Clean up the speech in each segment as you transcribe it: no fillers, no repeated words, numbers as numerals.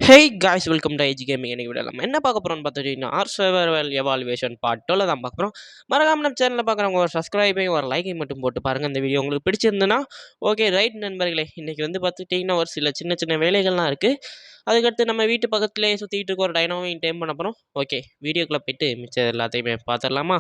Hey guys welcome to age gaming. எனக்கு விடலாம் என்ன பார்க்க போகிறோம்னு பார்த்துட்டிங்கன்னா சர்வைவல் எவால்வேஷன் பார்ட் 2 தான் பார்க்க போகிறோம். மறக்காம நம்ம சேனலில் பார்க்குறவங்க ஒரு சப்ஸ்கிரைபையும் ஒரு லைக்கையும் மட்டும் போட்டு பாருங்கள். இந்த வீடியோ உங்களுக்கு பிடிச்சிருந்துன்னா ஓகே ரைட் நண்பர்களே. இன்றைக்கி வந்து பார்த்துட்டிங்கன்னா ஒரு சில சின்ன சின்ன வேலைகள்லாம் இருக்குது. அதுக்கடுத்து நம்ம வீட்டு பக்கத்துலேயே சுற்றிட்டு இருக்க ஒரு டைனோவையும் டைம் பண்ண போகிறோம். ஓகே வீடியோக்குள்ளே போய்ட்டு மிச்சம் எல்லாத்தையுமே பார்த்துடலாமா?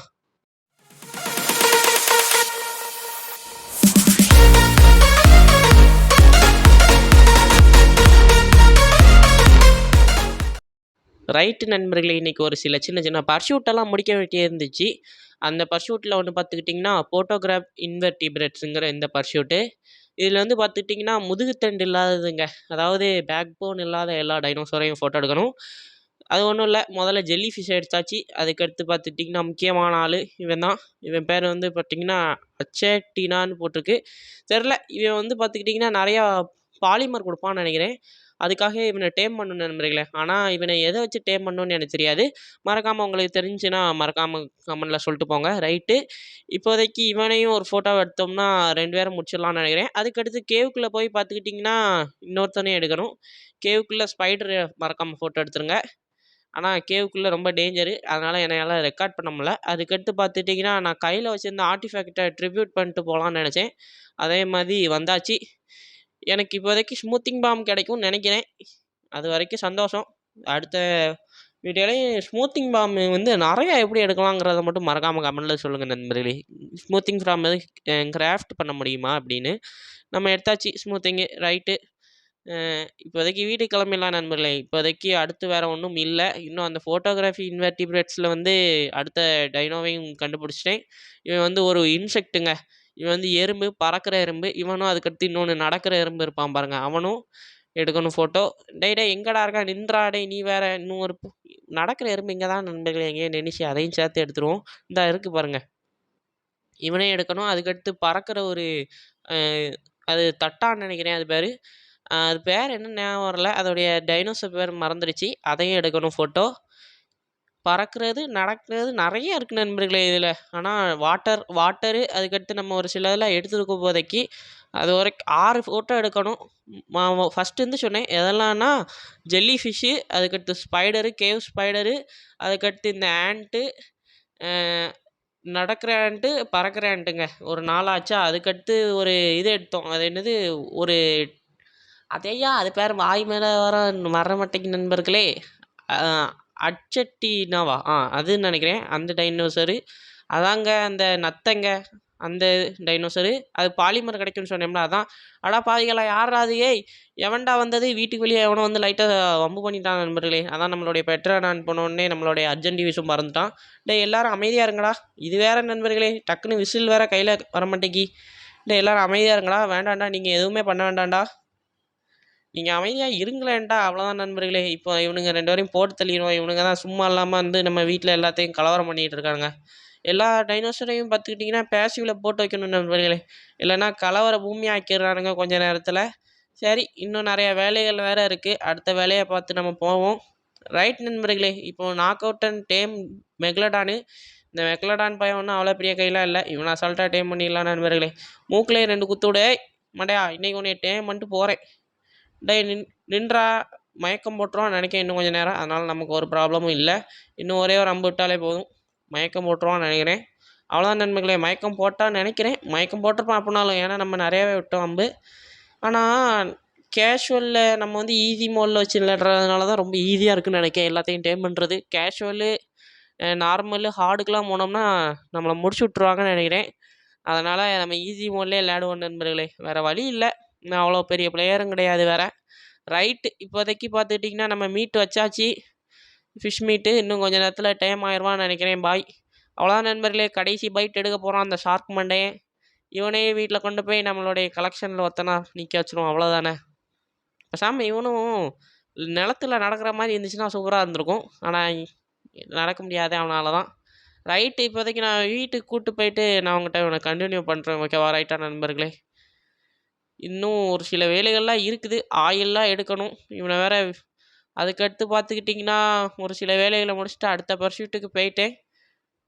ரைட்டு நண்பர்களே, இன்றைக்கி ஒரு சில சின்ன சின்ன பர்ஷூட்டெல்லாம் முடிக்க வேண்டிய இருந்துச்சு. அந்த பர்ஷூட்டில் ஒன்று பார்த்துக்கிட்டிங்கன்னா போட்டோகிராஃப் இன்வெர்டிபிரேட்ஸுங்கிற இந்த பர்ஷூட்டு. இதில் வந்து பார்த்துக்கிட்டிங்கன்னா முதுகுத்தண்டு இல்லாததுங்க, அதாவது பேக் போன் இல்லாத எல்லா டைனோசரையும் ஃபோட்டோ எடுக்கணும். அது ஒன்றும் இல்லை, முதல்ல ஜெல்லி ஃபிஷ் எடுத்தாச்சு. அதுக்கடுத்து பார்த்துக்கிட்டிங்கன்னா முக்கியமான ஆள் இவன் தான். இவன் பேர் வந்து பார்த்திங்கன்னா அச்சேட்டினான்னு போட்டிருக்கு, தெரில. இவன் வந்து பார்த்துக்கிட்டிங்கன்னா நிறையா பாலிமர் கொடுப்பான்னு நினைக்கிறேன். அதுக்காக இவனை டேம் பண்ணணும் நண்பர்களே. ஆனால் இவனை எதை வச்சு டேம் பண்ணணுன்னு எனக்கு தெரியாது. மறக்காமல் உங்களுக்கு தெரிஞ்சுன்னா மறக்காமல் கமெண்டில் சொல்லிட்டு போங்க. ரைட்டு, இப்போதைக்கு இவனையும் ஒரு ஃபோட்டோ எடுத்தோம்னா 2 பேரும் முடிச்சிடலான்னு நினைக்கிறேன். அதுக்கடுத்து கேவுக்குள்ளே போய் பார்த்துக்கிட்டிங்கன்னா இன்னொருத்தனையும் எடுக்கணும். கேவுக்குள்ளே ஸ்பைடர் மறக்காமல் ஃபோட்டோ எடுத்துருங்க. ஆனால் கேவுக்குள்ளே ரொம்ப டேஞ்சரு, அதனால் என்னால் ரெக்கார்ட் பண்ண முடியல. அதுக்கடுத்து பார்த்துட்டிங்கன்னா நான் கையில் வச்சுருந்த ஆர்டிஃபேக்டை ட்ரிபியூட் பண்ணிட்டு போகலான்னு நினச்சேன். அதே மாதிரி வந்தாச்சு. எனக்கு இப்போதைக்கு ஸ்மூத்திங் பாம் கிடைக்கும்னு நினைக்கிறேன். அது வரைக்கும் சந்தோஷம். அடுத்த வீடியோலையும் ஸ்மூத்திங் பாம் வந்து நிறையா எப்படி எடுக்கலாங்கிறத மட்டும் மறக்காமல் கமெண்டில் சொல்லுங்கள் நண்பர்களே. ஸ்மூத்திங் ஃப்ராம் எது கிராஃப்ட் பண்ண முடியுமா அப்படின்னு. நம்ம எடுத்தாச்சு ஸ்மூத்திங்கு. ரைட்டு, இப்போதைக்கு வீட்டுக்கு கிளம்பிடலாம் நண்பர்களே. இப்போதைக்கு அடுத்து வேறு ஒன்றும் இல்லை. இன்னும் அந்த ஃபோட்டோகிராஃபி இன்வெர்டிபிரேட்ஸில் வந்து அடுத்த டைனோவையும் கண்டுபிடிச்சிட்டேன். இவன் வந்து ஒரு இன்செக்ட்டுங்க. இவன் வந்து எறும்பு, பறக்கிற எறும்பு. இவனும் அதுக்கடுத்து இன்னொன்று நடக்கிற எறும்பு இருப்பான் பாருங்கள், அவனும் எடுக்கணும் ஃபோட்டோ. டே எங்கடா இருக்கா, நின்றா டே, நீ வேறு. இன்னும் ஒரு நடக்கிற எறும்பு இங்கே தான் நண்பர்களே, எங்கேயும் நினைச்சு அதையும் சேர்த்து எடுத்துருவோம். இந்த இருக்குது பாருங்கள், இவனே எடுக்கணும். அதுக்கடுத்து பறக்கிற ஒரு அது தட்டான்னு நினைக்கிறேன் அது பேர். அது பேர் என்ன ஞாபகம் வரல, அதோடைய டைனோசர் பேர் மறந்துடுச்சு. அதையும் எடுக்கணும் ஃபோட்டோ. பறக்கிறது, நடக்கிறது நிறைய இருக்குது நண்பர்களே இதில். ஆனால் வாட்டரு அதுக்கடுத்து நம்ம ஒரு சில இதெல்லாம் எடுத்துருக்க போதைக்கு அது வரைக்கும் 6 ஃபோட்டோ எடுக்கணும். ஃபஸ்ட்டு வந்து சொன்னேன் எதெல்லாம்னா ஜெல்லி ஃபிஷ்ஷு, அதுக்கடுத்து ஸ்பைடரு, கேவ் ஸ்பைடரு, அதுக்கடுத்து இந்த ஆண்ட்டு, நடக்கிற ஆண்ட்டு, பறக்கிற ஆண்ட்டுங்க, ஒரு 4 ஆச்சா. அதுக்கடுத்து ஒரு இது எடுத்தோம், அது என்னது, ஒரு அதையா அது பேர் வாய் மேலே வர மாட்டேங்க நண்பர்களே. அட்சட்டினாவா அதுன்னு நினைக்கிறேன். அந்த டைனோசரு அதாங்க, அந்த நத்தைங்க, அந்த டைனோசரு. அது பாலிமர் கிடைக்கும்னு சொன்னோம்ல, அதான். அடா பாதிகளா, யாரா அது? ஏய் எவன்டா வந்தது? வீட்டுக்கு வெளியே எவனோ வந்து லைட்டாக வம்பு பண்ணிட்டான் நண்பர்களே. அதான் நம்மளுடைய பெட்ரா நான் போனோடனே நம்மளுடைய அர்ஜென்ட் விசும் மறந்துட்டான். எல்லோரும் அமைதியாக இருங்கடா. இது வேறு நண்பர்களே, டக்குன்னு விசில் வேறு கையில் வரமாட்டேங்கி. எல்லோரும் அமைதியாக இருங்கடா. வேண்டாண்டா, நீங்கள் எதுவுமே பண்ண வேண்டாண்டா, நீங்கள் அமைதியாக இருங்களேன்டா. அவ்வளோதான் நண்பர்களே. இப்போ இவனுங்க 2 பேரையும் போட்டு தள்ளிடுவோம். இவனுங்க தான் சும்மா இல்லாமல் வந்து நம்ம வீட்டில் எல்லாத்தையும் கலவரம் பண்ணிகிட்டு இருக்காங்க. எல்லா டைனோசரையும் பார்த்துக்கிட்டிங்கன்னா பேசிவில் போட்டு வைக்கணும் நண்பர்களே, இல்லைன்னா கலவர பூமியாக ஆக்கிடுறானுங்க கொஞ்ச நேரத்தில். சரி, இன்னும் நிறையா வேலைகள் வேறு இருக்குது. அடுத்த வேலையை பார்த்து நம்ம போவோம். ரைட் நண்பர்களே, இப்போது நாக் அவுட் அண்ட் டேம் மெக்லடானு. இந்த மெக்லடான் பையன் ஒன்றும் அவ்வளோ பெரிய கையெல்லாம் இல்லை. இவனை அசால்ட்டாக டேம் பண்ணிடலாம் நண்பர்களே. மூக்கிலே 2 குத்து விட. மண்டையா, இன்றைக்கி உன்னை டேம் பண்ணிட்டு போகிறேன். நின்றா, மயக்கம் போட்டுருவான்னு நினைக்கிறேன் இன்னும் கொஞ்சம் நேரம். அதனால் நமக்கு ஒரு ப்ராப்ளமும் இல்லை. இன்னும் ஒரே ஒரு அம்பு விட்டாலே போதும், மயக்கம் போட்டுருவான்னு நினைக்கிறேன். அவ்வளோதான் நண்பர்களே, மயக்கம் போட்டான்னு நினைக்கிறேன். மயக்கம் போட்டிருப்பான் அப்படின்னாலும், ஏன்னா நம்ம நிறையாவே விட்டோம் அம்பு. ஆனால் கேஷுவலில் நம்ம வந்து ஈஸி மோடில் வச்சு விளையாடுறதுனால தான் ரொம்ப ஈஸியாக இருக்குதுன்னு நினைக்கிறேன் எல்லாத்தையும் டேம் பண்ணுறது. கேஷுவலு, நார்மலு, ஹார்டுக்கெலாம் போனோம்னா நம்மளை முடிச்சு விட்ருவாங்கன்னு நினைக்கிறேன். அதனால் நம்ம ஈஸி மோட்லேயே விளையாடுவோம் நண்பர்களே, வேறு வழி இல்லை. நான் அவ்வளோ பெரிய பிளேயரும் கிடையாது வேறு. ரைட்டு, இப்போதைக்கு பார்த்துக்கிட்டிங்கன்னா நம்ம மீட் வச்சாச்சு, ஃபிஷ் மீட்டு. இன்னும் கொஞ்சம் நேரத்தில் டைம் ஆயிடுவான்னு நினைக்கிறேன். பாய். அவ்வளோதான் நண்பர்களே, கடைசி பைட் எடுக்க போகிறான் அந்த ஷார்க் மண்டையை. இவனையே வீட்டில் கொண்டு போய் நம்மளுடைய கலெக்ஷனில் ஒருத்தனா நிற்க வச்சிருவோம். அவ்வளோதானே. பேசாமல் இவனும் நிலத்தில் நடக்கிற மாதிரி இருந்துச்சுன்னா சூப்பராக இருந்திருக்கும். ஆனால் நடக்க முடியாது அவனால தான். ரைட்டு, இப்போதைக்கு நான் வீட்டுக்கு கூப்பிட்டு போயிட்டு நான் உங்கள்கிட்ட இவனை கண்டினியூ பண்ணுறேன். ஓகேவா? ரைட்டா நண்பர்களே, இன்னும் ஒரு சில வேலைகள்லாம் இருக்குது. ஆயிலெலாம் எடுக்கணும் இவனை வேறு. அதுக்கடுத்து பார்த்துக்கிட்டிங்கன்னா ஒரு சில வேலைகளை முடிச்சுட்டு அடுத்த பர்சூட்டுக்கு போயிட்டேன்.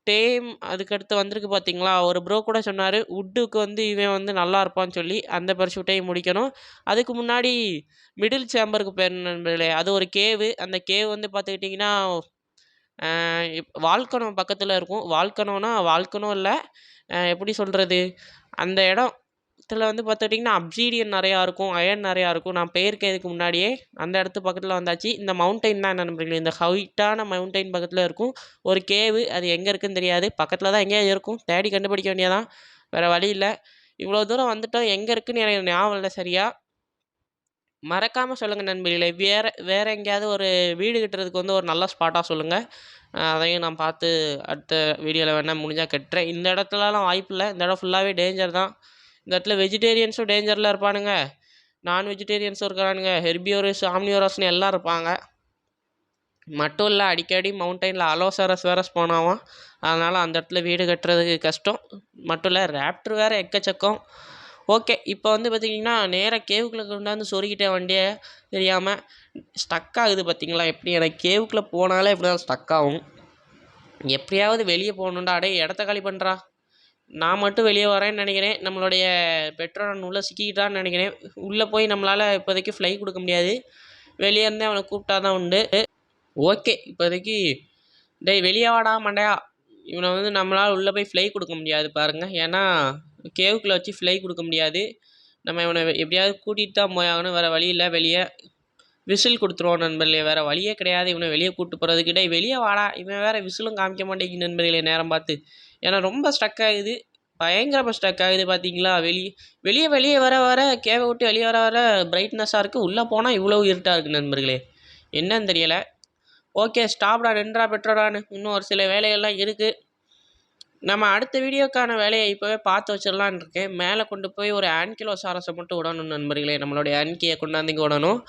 டேம் அதுக்கடுத்து வந்திருக்கு பார்த்தீங்களா, ஒரு ப்ரோ கூட சொன்னாரு, வுட்டுக்கு வந்து இவன் வந்து நல்லா இருப்பான்னு சொல்லி, அந்த பர்சூட்டையும் முடிக்கணும். அதுக்கு முன்னாடி மிடில் சேம்பருக்கு போயிரணும் நண்பர்களே. அது ஒரு கேவு. அந்த கேவ் வந்து பார்த்துக்கிட்டிங்கன்னா, அ வால்கனோ பக்கத்தில இருக்கும். வால்கனோ இல்ல. எப்படி சொல்றது? அந்த இடத்துல வந்து பார்த்துக்கிட்டிங்கன்னா, அப்சீடியன் நெறையா இருக்கும். அயர்ன் நெறையா இருக்கும். நான் போயிருக்கேன் இதுக்கு முன்னாடியே. அந்த இடத்து பக்கத்தில வந்தாச்சு. இந்த மவுண்டைன் தான் நண்பர்களே. இந்த ஹைட்டான மவுண்டைன் பக்கத்தில இருக்கும். ஒரு கேவு. அது எங்க இருக்குன்னு தெரியாது. பக்கத்தில தான் எங்கேயாவது இருக்கும். தேடி கண்டுபிடிக்க வேண்டியது தான். வேற வழி இல்ல. இவ்வளோ தூரம் வந்துட்டோம். எங்க இருக்குன்னு எனக்கு ஞாபகம் இல்ல சரியா. மறக்காம சொல்லுங்க நண்பர்களே. வேற எங்கேயாவது ஒரு வீடு கட்டுறதுக்கு வந்து ஒரு நல்ல ஸ்பாட்டா சொல்லுங்க. அதையும் நான் பார்த்து அடுத்த வீடியோல வேணா முடிஞ்சா கட்டுறேன். இந்த இடத்துலலாம் வாய்ப்பில்ல. இந்த இடம் ஃபுல்லாவே டேஞ்சர் தான். இந்த இடத்துல வெஜிடேரியன்ஸும் டேஞ்சர்ல இருப்பானுங்க. நான் வெஜிடேரியன்ஸும் இருக்கிறானுங்க. ஹெர்பிவோரஸ், ஆம்னிவோரஸ்னு எல்லாம் இருப்பாங்க. மட்டும் இல்ல அடிக்கடி மவுண்டைன்ல அலோசாரஸ் வேற ஸ்பான் ஆகும். அதனால அந்த இடத்துல வீடு கட்டுறதுக்கு கஷ்டம். மட்டும் இல்ல ராப்டர் வேற எக்கச்சக்கம். ஓகே. இப்போ வந்து பார்த்தீங்கன்னா, நேரா கேவுக்குள்ள கொண்டாந்து சொருகிட்டேன் வண்டிய தெரியாம. ஸ்டக் ஆகுது பார்த்தீங்களா எப்படி? எனக்கு கேவுக்குள்ள போனாலே இப்படிதான் ஸ்டக் ஆகும். எப்படியாவது வெளிய போகணும்டா. டேய் இடத்த காலி பண்ணுறா. நான் மட்டும் வெளிய வரேன்னு நெனைக்கிறேன். நம்மளுடைய பெட்ரோனன் உள்ள சிக்கிக்கிட்டான்னு நெனைக்கிறேன். உள்ள போய் நம்மளால இப்போதைக்கு ஃப்ளை குடுக்க முடியாது. வெளிய இருந்தே அவன கூப்பிட்டா தான் உண்டு. ஓகே. இப்போதைக்கு டேய் வெளிய வாடா மண்டையா. இவன வந்து நம்மளால உள்ள போய் ஃப்ளை குடுக்க முடியாது பாருங்க. ஏன்னா, கேவுக்குள்ள வச்சு ஃப்ளை குடுக்க முடியாது. நம்ம இவன எப்படியாவது கூட்டிட்டு தான் போயாகணும். வேற வழி இல்ல. வெளிய விசில் குடுத்துருவோம் நண்பர்களே. வேற வழியே கிடையாது. இவன வெளிய கூட்டு போறதுக்கு. டேய் வெளிய வாடா. இவன் வேற விசிலும் காமிக்க மாட்டேங்குது நண்பர்களே நேரம் பார்த்து. ஏன்னா ரொம்ப ஸ்டக் ஆகுது. பயங்கரமா ஸ்டக் ஆகுது பார்த்தீங்களா? வெளிய வெளிய வர வர கேவ விட்டு வெளிய வர வர பிரைட்னஸா இருக்கு. உள்ள போனா இவ்வளவு இருட்டா இருக்கு நண்பர்களே. என்னன்னு தெரியல. ஓகே ஸ்டாப்டா நின்றா பெட்ரோடான்னு. இன்னும் ஒரு சில வேலைகள்லாம் இருக்கு. நம்ம அடுத்த வீடியோக்கான வேலையை இப்போவே பார்த்து வச்சிடலான்னு இருக்கேன். மேலே கொண்டு போய் ஒரு ஆன்கிலோசாரஸை மட்டும் விடணும் நண்பர்களே. நம்மளுடைய ஆன்கியை கொண்டாந்து இங்கே விடணும்.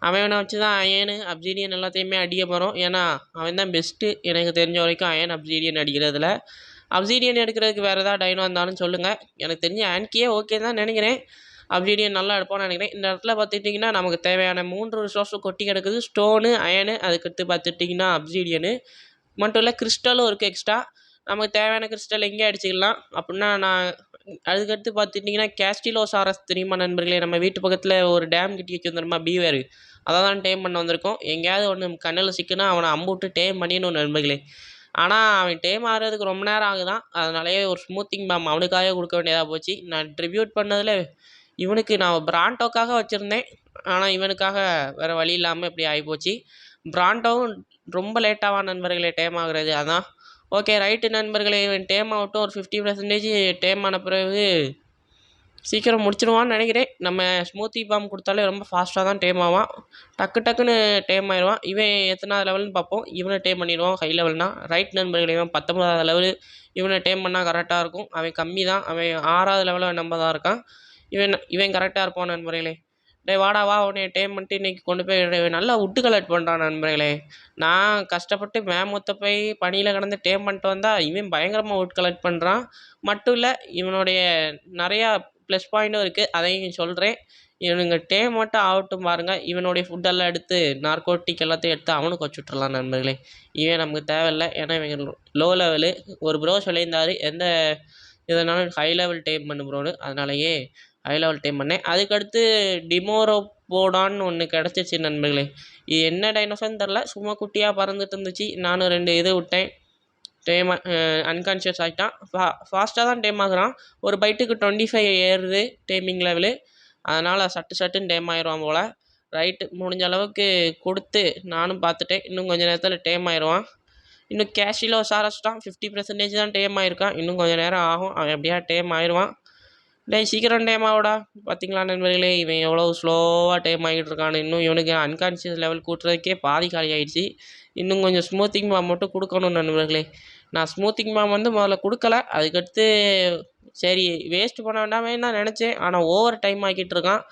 அவனை வச்சு தான் அயனு அப்சீடியன் எல்லாத்தையுமே அடிக்க போகிறோம். ஏன்னா அவன் தான் பெஸ்ட்டு எனக்கு தெரிஞ்ச வரைக்கும் அயன் அப்சீடியன் அடிக்கிறதுல. அப்சீடியன் எடுக்கிறதுக்கு வேறு ஏதாவது டைனோ இருந்தாலும் சொல்லுங்கள். எனக்கு தெரிஞ்ச ஆன்கியே ஓகே தான் நினைக்கிறேன். அப்சீடியன் நல்லா எடுப்போம்னு நினைக்கிறேன். இந்த இடத்துல பார்த்துட்டிங்கன்னா நமக்கு தேவையான 3 ரிசோர்ஸும் கொட்டி கிடக்குது. ஸ்டோனு, அயனு, அதுக்கடுத்து பார்த்துட்டிங்கன்னா அப்சீடியனு மட்டும் இல்லை கிறிஸ்டலும் இருக்குது எக்ஸ்ட்ரா. நமக்கு தேவையான கிறிஸ்டல் எங்கே அடிச்சுக்கலாம் அப்படின்னா நான் அதுக்கடுத்து பார்த்துட்டிங்கன்னா கேஸ்டிலோசாரஸ் தெரியுமா நண்பர்களே? நம்ம வீட்டு பக்கத்தில் ஒரு டேம் கட்டி வச்சுருந்தோமா பீவேரு. அதை தான் டேம் பண்ண வந்திருக்கோம். எங்கேயாவது ஒன்று கண்ணில் சிக்குனா அவனை அம்புட்டு டேம் பண்ணிடணும் நண்பர்களே. ஆனால் அவன் டேம் ஆகிறதுக்கு ரொம்ப நேரம் ஆகுதான். அதனாலேயே ஒரு ஸ்மூத்திங் பாம் அவனுக்காக கொடுக்க வேண்டியதாக போச்சு. நான் ட்ரிபியூட் பண்ணதில் இவனுக்கு நான் பிராண்டோக்காக வச்சுருந்தேன். ஆனால் இவனுக்காக வேறு வழி இல்லாமல் இப்படி ஆகிப்போச்சு. பிராண்டோவும் ரொம்ப லேட்டாவான் நண்பர்களே டேம் ஆகுறது. அதான் ஓகே ரைட்டு நண்பர்களே. இவன் டேம் ஆகட்டும். ஒரு 50% டேம் ஆன பிறகு சீக்கிரம் முடிச்சிடுவான்னு நினைக்கிறேன். நம்ம ஸ்மூத்தி பாம் கொடுத்தாலே ரொம்ப ஃபாஸ்ட்டாக தான் டேம் ஆவான். டக்கு டக்குன்னு டேம் ஆயிடுவான். இவன் எத்தனாவது லெவல்னு பார்ப்போம். இவனை டேம் பண்ணிடுவான் ஹை லெவல்னா. ரைட் நண்பர்களே. இவன் 19வது லெவலு. இவனை டேம் பண்ணால் கரெக்டாக இருக்கும். அவன் கம்மி தான். அவன் 6வது லெவலில் நம்ம தான் இருக்கான். இவன் கரெக்டாக இருப்பான் நண்பர்களே. டேய் வாடா வா உன்னை டேம் பண்ணிட்டு இன்றைக்கி கொண்டு போய் நல்லா வுட்டு கலெக்ட் பண்ணுறான் நண்பர்களே. நான் கஷ்டப்பட்டு மேமொத்த போய் பனியில் கடந்து டேம் பண்ணிட்டு வந்தால் இவன் பயங்கரமாக வுட் கலெக்ட் பண்ணுறான். மட்டும் இல்லை இவனுடைய நிறையா ப்ளஸ் பாயிண்ட்டும் இருக்குது. அதையும் சொல்கிறேன். இவனுங்க டேம் மட்டும் ஆகட்டும் பாருங்கள். இவனுடைய ஃபுட்டெல்லாம் எடுத்து நார்கோட்டிக் எல்லாத்தையும் எடுத்து அவனுக்கு வச்சுட்றலாம் நண்பர்களே. இவன் நமக்கு தேவையில்லை. ஏன்னா இவங்க லோ லெவலு. ஒரு ப்ரோ சொல்லியிருந்தார் எந்த இதனாலும் ஹை லெவல் டேம் பண்ணு ப்ரோன்னு. அதனாலேயே ஹை லெவல் டேம் பண்ணேன். அதுக்கடுத்து டிமோரோபோடான்னு ஒன்று கிடச்சிச்சு நண்பர்களே. இது என்ன டைனோசர்னு தெரில. சும்மா குட்டியாக பறந்துட்டு இருந்துச்சு. நானும் 2 இது விட்டேன். டேம் அன்கான்ஷியஸ் ஆகிட்டான். ஃபாஸ்ட்டாக தான் டேம் ஆகுறான். ஒரு பைட்டுக்கு 25 ஏறுது டேமிங் லெவலு. அதனால் சட்டுன்னு டேம் ஆயிடுவான் போல். ரைட்டு முடிஞ்ச அளவுக்கு கொடுத்து நானும் பார்த்துட்டேன். இன்னும் கொஞ்சம் நேரத்தில் டேம் ஆயிடுவான். இன்னும் கேஷிலோசாரஸ் தான் 50% தான் டேம் ஆகிருக்கான். இன்னும் கொஞ்சம் நேரம் ஆகும். அவன் எப்படியா டேம் ஆயிடுவான். டேய் சீக்கிரம் டேம் ஆகுடா. பார்த்தீங்களா நண்பர்களே இவன் எவ்வளோ ஸ்லோவாக டேம் ஆகிட்டு இருக்கான்னு. இன்னும் இவனுக்கு அன்கான்ஷியஸ் லெவல் கூட்டுறதுக்கே பாதி காலி ஆகிடுச்சு. இன்னும் கொஞ்சம் ஸ்மூத்திங் பாம் மட்டும் கொடுக்கணும் நண்பர்களே. நான் ஸ்மூத்திங் பாம் வந்து முதல்ல கொடுக்கல. அதுக்கடுத்து சரி வேஸ்ட் பண்ண வேண்டாமே தான் நினச்சேன். ஆனால் ஓவர் டைம் ஆக்கிட்டு இருக்கான்.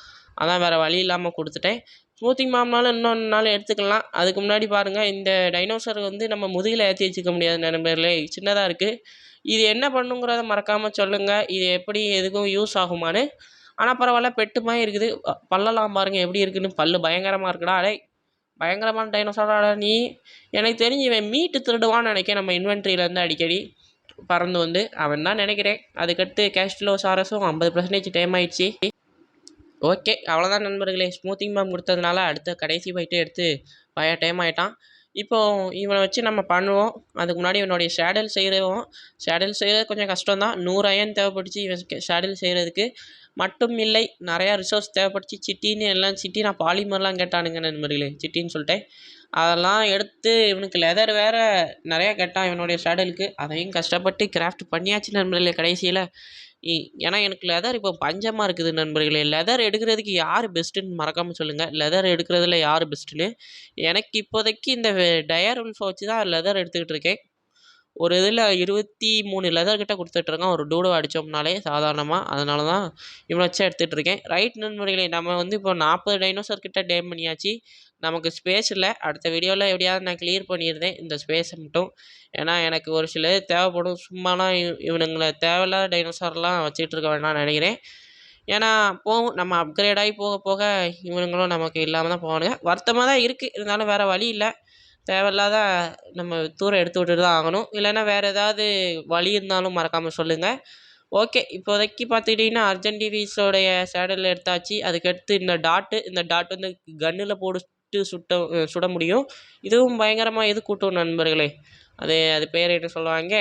அதான் வேறு வழி இல்லாமல் கொடுத்துட்டேன். ஸ்மூத்திங் பாம்னாலும் இன்னொன்று நாள் எடுத்துக்கலாம். அதுக்கு முன்னாடி பாருங்கள் இந்த டைனோசர் வந்து நம்ம முதுகில் ஏற்றி வச்சுக்க முடியாது நண்பர்களே. சின்னதாக இருக்குது. இது என்ன பண்ணுங்கிறத மறக்காமல் சொல்லுங்கள். இது எப்படி எதுக்கும் யூஸ் ஆகுமான்னு. ஆனால் பரவாயில்ல பெட்டுமாதிரி இருக்குது. பல்லெல்லாம் பாருங்கள் எப்படி இருக்குதுன்னு. பல்லு பயங்கரமாக இருக்குடா. அடே பயங்கரமான டைனோசராடா நீ. எனக்கு தெரிஞ்சு இவன் மீட்டு திருடுவான்னு நினைக்கிறேன் நம்ம இன்வென்ட்ரியிலேருந்து அடிக்கடி. பறந்து வந்து அவன் தான் நினைக்கிறேன். அதுக்கடுத்து கேஸ்டிலோ சாரஸும் 50% டைம் ஆயிடுச்சு. ஓகே, அவ்வளோதான் நண்பர்களே. ஸ்மூத்திங் பாம் கொடுத்ததுனால அடுத்த கடைசி ஃபைட்டே எடுத்து டைம் ஆகிட்டான். இப்போ இவனை வச்சு நம்ம பண்ணுவோம். அதுக்கு முன்னாடி இவனுடைய ஷேடல் செய்கிறது கொஞ்சம் கஷ்டம்தான். 100 அயன் தேவைப்பட்டுச்சு இவன் ஷேடல் செய்கிறதுக்கு மட்டும் இல்லை. நிறையா ரிசோர்ஸ் தேவைப்பட்டுச்சு. சிட்டின்னு எல்லாம் நான் பாலிமர்லாம் கேட்டானுங்க நண்பர்களே, சிட்டின்னு சொல்லிட்டேன். அதெல்லாம் எடுத்து இவனுக்கு லெதர் வேறு நிறையா கேட்டான் இவனுடைய ஷேடலுக்கு. அதையும் கஷ்டப்பட்டு கிராஃப்ட் பண்ணியாச்சு நண்பர்களே கடைசியில். ஏன்னா எனக்கு லெதர் இப்போ பஞ்சமாக இருக்குது நண்பர்களே. லெதர் எடுக்கிறதுக்கு யார் பெஸ்ட்டுன்னு மறக்காமல் சொல்லுங்கள். லெதர் எடுக்கிறதுல யார் பெஸ்ட்டுன்னு. எனக்கு இப்போதைக்கு இந்த டயர் உல்ஃபை வச்சு தான் லெதர் எடுத்துக்கிட்டு இருக்கேன். ஒரு இதில் 23 லெதர் கிட்ட கொடுத்துட்ருக்கான் ஒரு டூடோ அடித்தோம்னாலே சாதாரணமாக. அதனால தான் இவனை வச்சு எடுத்துகிட்டு இருக்கேன். ரைட் நண்பர்களே, நம்ம வந்து இப்போ 40 டைனோசர் கிட்ட டேம் பண்ணியாச்சு. நமக்கு ஸ்பேஸ் இல்லை. அடுத்த வீடியோவில் எப்படியாவது நான் கிளியர் பண்ணியிருந்தேன் இந்த ஸ்பேஸை மட்டும். ஏன்னா எனக்கு ஒரு சில தேவைப்படும். சும்மாலாம் இவனுங்களை தேவையில்லாத டைனோசர்லாம் வச்சுக்கிட்டு இருக்க வேண்டாம்னு நினைக்கிறேன். ஏன்னா போகும் நம்ம அப்கிரேட் ஆகி போக போக இவனுங்களும் நமக்கு இல்லாமல் தான் போவானுங்க. வருத்தமாக தான் இருக்குது. இருந்தாலும் வேறு வழி இல்லை. தேவையில்லாத நம்ம தூரம் எடுத்து விட்டுட்டு தான் ஆகணும். இல்லைன்னா வேறு ஏதாவது வழி இருந்தாலும் மறக்காமல் சொல்லுங்கள். ஓகே, இப்போதைக்கு பார்த்துக்கிட்டிங்கன்னா அர்ஜென்டிவிஸோடைய சேடல் எடுத்தாச்சு. அதுக்கடுத்து இந்த டாட் வந்து கன்னில் போட்டு சுட முடியும். இதுவும் பயங்கரமாக இது கூட்டும் நண்பர்களே. அது பேர் என்ன சொல்லுவாங்க,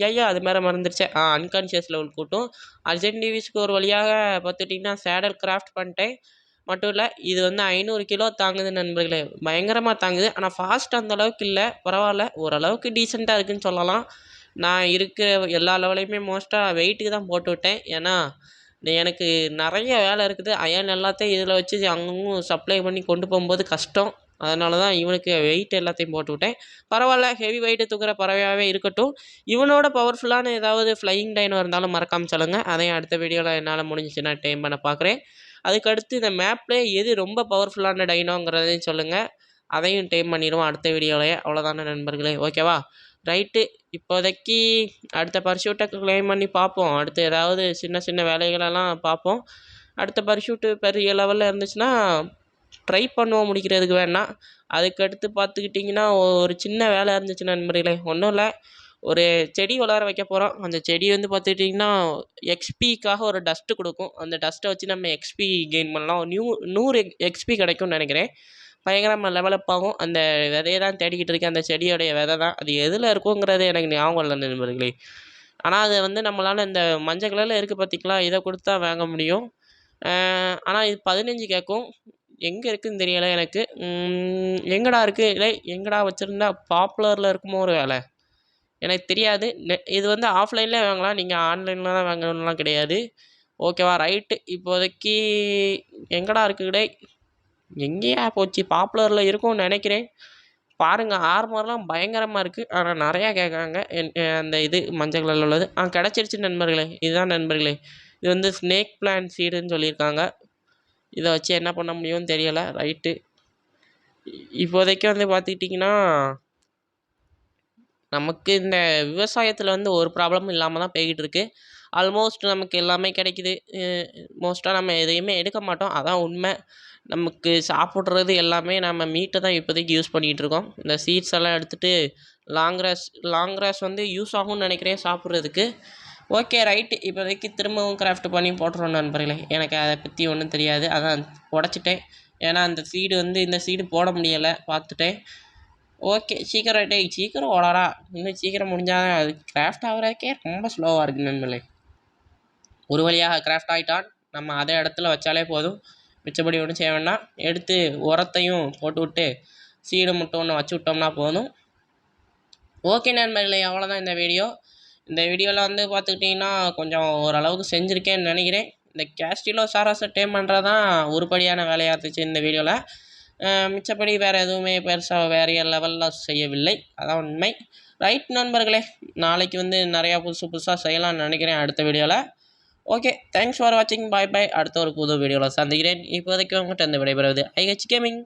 ஐயா அது மேலே மறந்துருச்சு. அன்கான்ஷியஸ் லெவல் கூட்டும். அர்ஜென்டிவிஸ்க்கு ஒரு வழியாக பார்த்துட்டிங்கன்னா சேடல் கிராஃப்ட் பண்ணிட்டேன். மட்டும் இல்லை, இது வந்து 500 கிலோ தாங்குது நண்பர்களே. பயங்கரமாக தாங்குது. ஆனால் ஃபாஸ்ட் அந்தளவுக்கு இல்லை. பரவாயில்ல, ஓரளவுக்கு டீசெண்டாக இருக்குதுன்னு சொல்லலாம். நான் இருக்கிற எல்லா லெவலையுமே மோஸ்ட்டாக வெயிட்டுக்கு தான் போட்டு விட்டேன். ஏன்னா எனக்கு நிறைய வேலை இருக்குது. அயன் எல்லாத்தையும் இதில் வச்சு அங்கங்கும் சப்ளை பண்ணி கொண்டு போகும்போது கஷ்டம். அதனால தான் இவனுக்கு வெயிட் எல்லாத்தையும் போட்டு விட்டேன். பரவாயில்ல, ஹெவி வெயிட்டு தூக்குற பறவையாகவே இருக்கட்டும். இவனோட பவர்ஃபுல்லான ஏதாவது ஃப்ளையிங் டைனோ இருந்தாலும் மறக்காமல் சொல்லுங்கள். அதையும் அடுத்த வீடியோவில் என்னால் முடிஞ்சிச்சுன்னா டைம் பண்ண பார்க்குறேன். அதுக்கடுத்து இந்த மேப்லேயே எது ரொம்ப பவர்ஃபுல்லான டைனோங்கிறதையும் சொல்லுங்கள். அதையும் டைம் பண்ணிடுவோம் அடுத்த வீடியோவிலேயே. அவ்வளோதானே நண்பர்களே, ஓகேவா? ரைட்டு, இப்போதைக்கு அடுத்த பர்ஷூட்டை கிளைம் பண்ணி பார்ப்போம். அடுத்து ஏதாவது சின்ன சின்ன வேலைகளெல்லாம் பார்ப்போம். அடுத்த பர்ஷூட்டு பெரிய லெவலில் இருந்துச்சுன்னா ட்ரை பண்ணுவோம் முடிக்கிறதுக்கு வேணாம். அதுக்கடுத்து பார்த்துக்கிட்டிங்கன்னா ஒரு சின்ன வேலை இருந்துச்சு நண்பர்களே. ஒன்றும் இல்லை, ஒரு செடி வளர வைக்க போகிறோம். அந்த செடி வந்து பார்த்துக்கிட்டிங்கன்னா எக்ஸ்பிக்காக ஒரு டஸ்ட்டு கொடுக்கும். அந்த டஸ்ட்டை வச்சு நம்ம எக்ஸ்பி கெயின் பண்ணலாம். 100 எக்ஸ்பி கிடைக்கும்னு நினைக்கிறேன். பயங்கரமாக டெவலப் ஆகும். அந்த விதையை தான் தேடிக்கிட்டு இருக்கேன். அந்த செடியோடைய விதை தான். அது எதில் இருக்குங்கிறது எனக்கு ஞாபகம் இல்லை நண்பர்களே. ஆனால் அது வந்து நம்மளால் இந்த மஞ்சள் கலரில் இருக்குது பார்த்திங்களா, இதை கொடுத்தா வாங்க முடியும். ஆனால் இது 15 கேட்கும். எங்கே இருக்குதுன்னு தெரியலை எனக்கு. எங்கடா இருக்குது? இல்லை, எங்கடா வச்சுருந்தா பாப்புலரில் இருக்குமோ ஒரு வேலை, எனக்கு தெரியாது. இது வந்து ஆஃப்லைன்லேயே வாங்கலாம். நீங்கள் ஆன்லைனில் தான் வாங்கணும்லாம் கிடையாது. ஓகேவா? ரைட்டு, இப்போதைக்கு எங்கடா இருக்குடே? எங்கேயா போச்சு? பாப்புலரில் இருக்கும்னு நினைக்கிறேன். பாருங்கள், ஆர்மர்லாம் பயங்கரமாக இருக்குது. ஆனால் நிறையா கேட்குறாங்க. அந்த இது மஞ்சள் கலரில் உள்ளது கிடச்சிருச்சு நண்பர்களே. இதுதான் நண்பர்களே, இது வந்து ஸ்னேக் பிளான்ட் சீடுன்னு சொல்லியிருக்காங்க. இதை வச்சு என்ன பண்ண முடியும்னு தெரியலை. ரைட்டு, இப்போதைக்கு வந்து பார்த்துக்கிட்டிங்கன்னா நமக்கு இந்த விவசாயத்தில் வந்து ஒரு ப்ராப்ளமும் இல்லாமல் தான் போய்கிட்டு இருக்குது. ஆல்மோஸ்ட் நமக்கு எல்லாமே கிடைக்குது. மோஸ்ட்டாக நம்ம எதையுமே எடுக்க மாட்டோம், அதான் உண்மை. நமக்கு சாப்பிட்றது எல்லாமே நம்ம மீட்டை தான் இப்போதைக்கு யூஸ் பண்ணிகிட்டு இருக்கோம். இந்த சீட்ஸ் எல்லாம் எடுத்துகிட்டு லாங் கிராஸ் வந்து யூஸ் ஆகும்னு நினைக்கிறேன் சாப்பிட்றதுக்கு. ஓகே, ரைட்டு, இப்போதைக்கு திரும்பவும் கிராஃப்ட் பண்ணி போட்டுருவோம் நண்பர்களே. எனக்கு அதை பற்றி ஒன்றும் தெரியாது, அதான் உடச்சிட்டேன். ஏன்னா அந்த சீடு வந்து இந்த சீடு போட முடியலை பார்த்துட்டேன். ஓகே, சீக்கிரம் ஓடறா. இன்னும் சீக்கிரம் முடிஞ்சால் அது கிராஃப்ட் ஆகிறதுக்கே ரொம்ப ஸ்லோவாக இருக்குது நண்பர்களே. ஒரு வழியாக கிராஃப்ட் ஆகிட்டான். நம்ம அதே இடத்துல வச்சாலே போதும், மிச்சப்படி ஒன்றும் செய்ய வேண்டாம். எடுத்து உரத்தையும் போட்டு விட்டு சீடு மட்டும் ஒன்று வச்சு விட்டோம்னா போதும். ஓகே நண்பர்களே, அவ்வளோதான் இந்த வீடியோ. இந்த வீடியோவில் வந்து பார்த்துக்கிட்டிங்கன்னா கொஞ்சம் ஓரளவுக்கு செஞ்சுருக்கேன்னு நினைக்கிறேன். இந்த கேஸ்டிலோ சாராஸை டேம் பண்ணுறது தான் உருப்படியான வேலையாக இருந்துச்சு இந்த வீடியோவில். மிச்சப்படி வேறு எதுவுமே பெருசாக வேறு லெவலில் செய்யவில்லை, அதான் உண்மை. ரைட் நண்பர்களே, நாளைக்கு வந்து நிறையா புதுசாக செய்யலாம்னு நினைக்கிறேன் அடுத்த வீடியோவில். ஓகே, தேங்க்ஸ் ஃபார் வாட்சிங். பாய். அடுத்த ஒரு புது வீடியோவில் சந்திக்கிறேன். இப்போதைக்கு உங்கள்கிட்ட இந்த விடைபெறுவது IH Gaming.